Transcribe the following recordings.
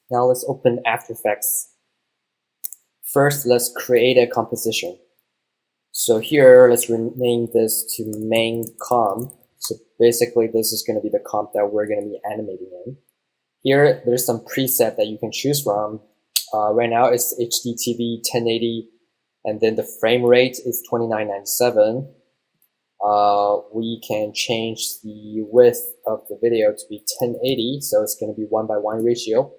Now let's open After Effects. First, let's create a composition. So here, let's rename this to main comp. So basically, this is going to be the comp that we're going to be animating in. Here, there's some preset that you can choose from. Right now, it's HDTV 1080, and then the frame rate is 2997. We can change the width of the video to be 1080, so it's going to be 1:1 ratio.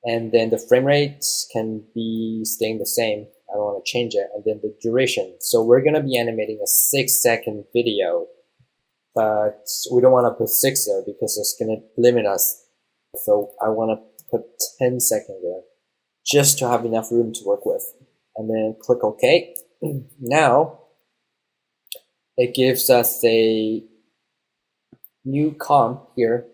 And then the frame rate can be staying the same. I don't want to change it. And then the duration. So we're going to be animating a 6-second video, but we don't want to put 6 there because it's going to limit us. So I want to put 10 seconds there just to have enough room to work with. And then click OK. Now it gives us a new comp here.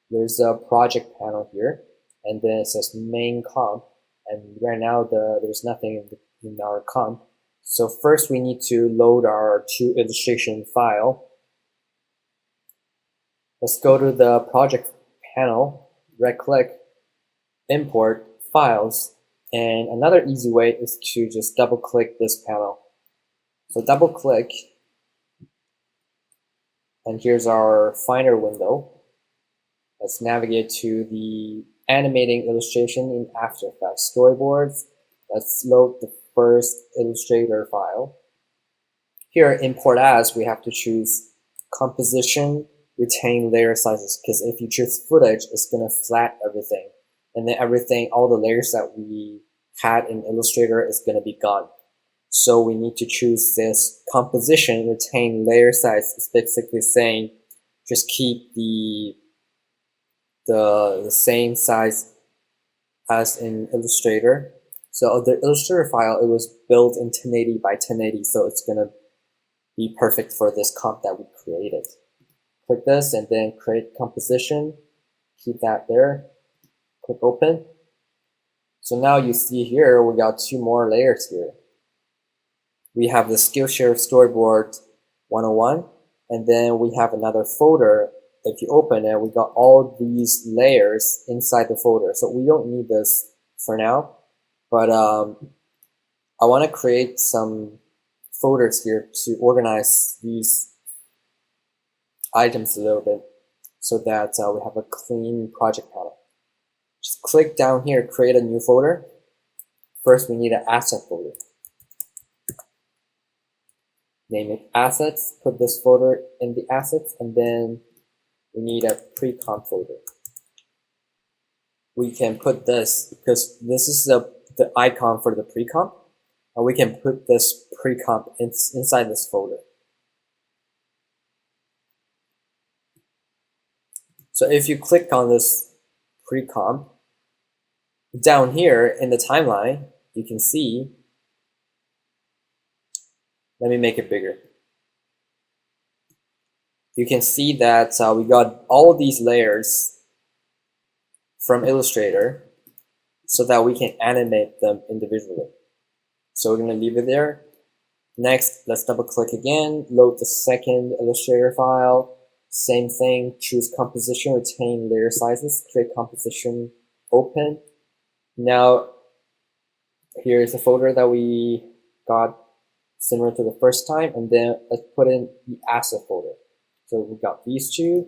There's a project panel here, and then it says main comp. And right now there's nothing in our comp. So first we need to load our 2 illustration file. Let's go to the project panel, right click, import files, and another easy way is to just double click this panel. So double click, and here's our Finder window. Let's navigate to the animating illustration in After Effects storyboards. Let's load the first Illustrator file. Here, import as, we have to choose composition, retain layer sizes, because if you choose footage, it's going to flat everything. And then everything, all the layers that we had in Illustrator is going to be gone. So we need to choose this composition, retain layer size. It's basically saying just keep the same size as in Illustrator. So the Illustrator file, it was built in 1080 by 1080, so it's going to be perfect for this comp that we created. Click this and then create composition. Keep that there. Click open. So now you see here, we got 2 more layers here. We have the Skillshare Storyboard 101, and then we have another folder. If you open it, we got all these layers inside the folder. So we don't need this for now, but I want to create some folders here to organize these items a little bit so that we have a clean project panel. Just click down here, create a new folder. First, we need an asset folder. Name it assets, put this folder in the assets, and then we need a precomp folder. We can put this, because this is the icon for the precomp, and we can put this precomp inside this folder. So if you click on this precomp, down here in the timeline, you can see, let me make it bigger. You can see that we got all these layers from Illustrator so that we can animate them individually. So we're going to leave it there. Next, let's double click again, load the second Illustrator file. Same thing, choose composition, retain layer sizes, create composition, open. Now, here's the folder that we got similar to the first time, and then let's put in the asset folder. So we got these 2.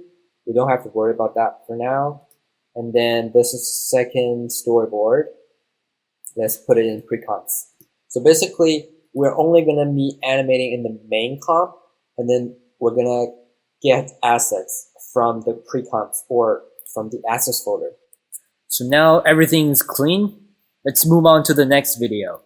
We don't have to worry about that for now. And then this is the second storyboard. Let's put it in precomps. So basically, we're only going to be animating in the main comp, and then we're going to get assets from the precomps or from the assets folder. So now everything is clean. Let's move on to the next video.